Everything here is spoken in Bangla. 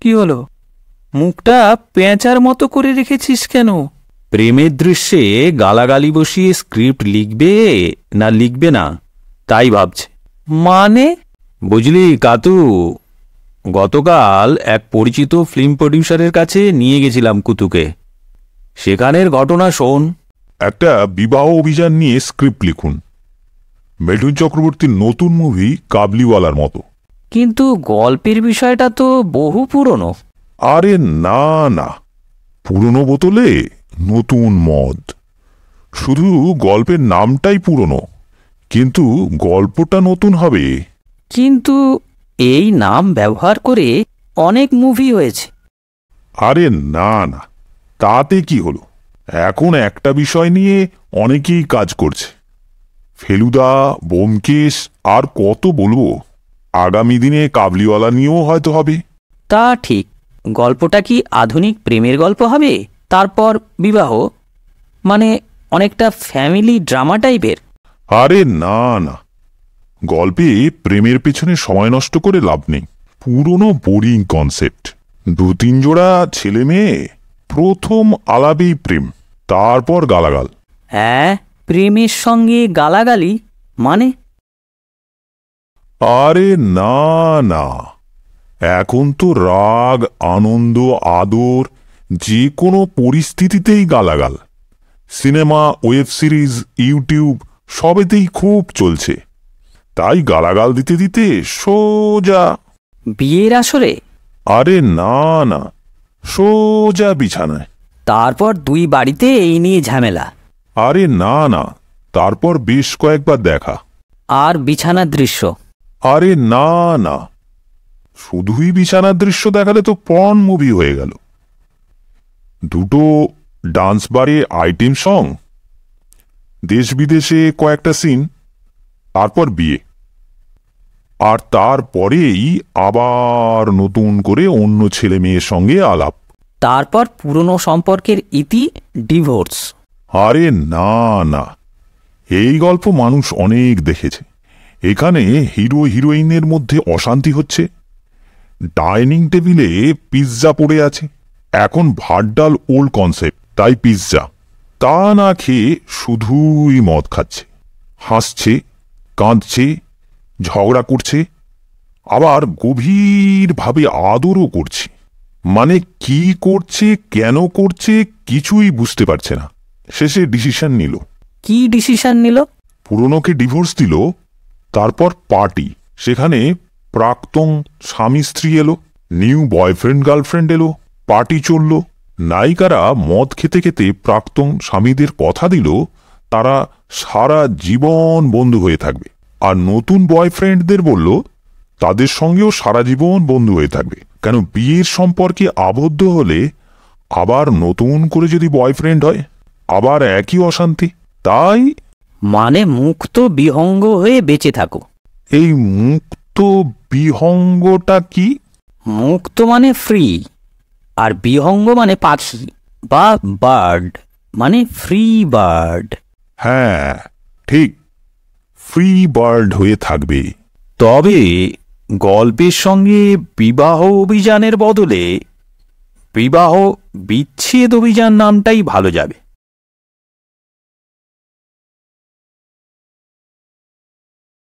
কি হলো? মুখটা পেঁচার মতো করে রেখেছিস কেন? প্রেমের দৃশ্যে গালাগালি বসিয়ে স্ক্রিপ্ট লিখবে না লিখবে না তাই ভাবছে। মানে? বুঝলি কাতু, গতকাল এক পরিচিত ফিল্ম প্রডিউসারের কাছে নিয়ে গেছিলাম কুতুকে। সেখানের ঘটনা শোন। একটা বিবাহ অভিযান নিয়ে স্ক্রিপ্ট লিখুন, মিঠুন চক্রবর্তীর নতুন মুভি কাবলিওয়ালার মতো। কিন্তু গল্পের বিষয়টা তো বহু পুরনো। আরে না না, পুরনো বোতলে নতুন মদ। শুধু গল্পের নামটাই পুরনো, কিন্তু গল্পটা নতুন হবে। কিন্তু এই নাম ব্যবহার করে অনেক মুভি হয়েছে। আরে না না, তাতে কি হলো? এখন একটা বিষয় নিয়ে অনেকেই কাজ করছে। ফেলুদা, ব্যোমকেশ, আর কত বলবো। আগামী দিনে কাবলিওয়ালা নিয়েও হয়তো হবে। তা ঠিক। গল্পটা কি আধুনিক প্রেমের গল্প হবে, তারপর বিবাহ, মানে অনেকটা ফ্যামিলি ড্রামা টাইপের? আরে না না, গল্পে প্রেমের পেছনে সময় নষ্ট করে লাভ নেই। পুরনো বোরিং কনসেপ্ট। 2-3 জোড়া ছেলে মেয়ে, প্রথম আলাপেই প্রেম, তারপর গালাগাল। হ্যাঁ, প্রেমের সঙ্গে গালাগালি মানে? আরে না না, এখন তো রাগ, আনন্দ, আদর, যে কোনো পরিস্থিতিতেই গালাগাল। সিনেমা, ওয়েব সিরিজ, ইউটিউব সবেতেই খুব চলছে। তাই গালাগাল দিতে দিতে সোজা বিয়ের আসরে? আরে না না, সোজা বিছানায়। তারপর দুই বাড়িতে এই নিয়ে ঝামেলা। আরে না না, তারপর বেশ কয়েকবার দেখা। আর বিছানার দৃশ্য? আরে না না, শুধুই বিছানার দৃশ্য দেখালে তো পর্ন মুভি হয়ে গেল। দুটো ডান্স বারে আইটেম সং, দেশ বিদেশে কয়েকটা সিন, তারপর বিয়ে। আর তারপরেই আবার নতুন করে অন্য ছেলে মেয়ের সঙ্গে আলাপ। তারপর পুরনো সম্পর্কের ইতি, ডিভোর্স। আরে না না, এই গল্প মানুষ অনেক দেখেছে। এখানে হিরো হিরোইনের মধ্যে অশান্তি হচ্ছে, ডাইনিং টেবিলে পিৎজা পড়ে আছে। এখন ভাত ডাল ওল্ড কনসেপ্ট, তাই পিৎজা। তা না খেয়ে শুধুই মদ খাচ্ছে, হাসছে, কাঁদছে, ঝগড়া করছে, আবার গভীরভাবে আদরও করছে। মানে কি করছে, কেন করছে, কিছুই বুঝতে পারছে না। শেষে ডিসিশন নিল। কি ডিসিশন নিল? পুরনোকে ডিভোর্স দিল, তারপর পার্টি। সেখানে প্রাক্তন স্বামী স্ত্রী এলো, নিউ বয়ফ্রেন্ড গার্লফ্রেন্ড এলো, পার্টি চলল। নায়িকারা মদ খেতে খেতে প্রাক্তন স্বামীদের কথা দিল তারা সারা জীবন বন্ধু হয়ে থাকবে, আর নতুন বয়ফ্রেন্ডদের বলল তাদের সঙ্গেও সারা জীবন বন্ধু হয়ে থাকবে। কেন, বিয়ের সম্পর্কে আবদ্ধ হলে আবার নতুন করে যদি বয়ফ্রেন্ড হয়, আবার একই অশান্তি। তাই মানে মুক্ত বিহঙ্গ হয়ে বেঁচে থাকো। এই মুক্ত বিহঙ্গটা কি? মুক্ত মানে ফ্রি, আর বিহঙ্গ মানে পাখি বা বার্ড, মানে ফ্রি বার্ড। হ্যাঁ ঠিক, ফ্রি বার্ড হয়ে থাকবে। তবে গল্পের সঙ্গে বিবাহ অভিযানের বদলে বিবাহ বিচ্ছেদ অভিযান নামটাই ভালো যাবে।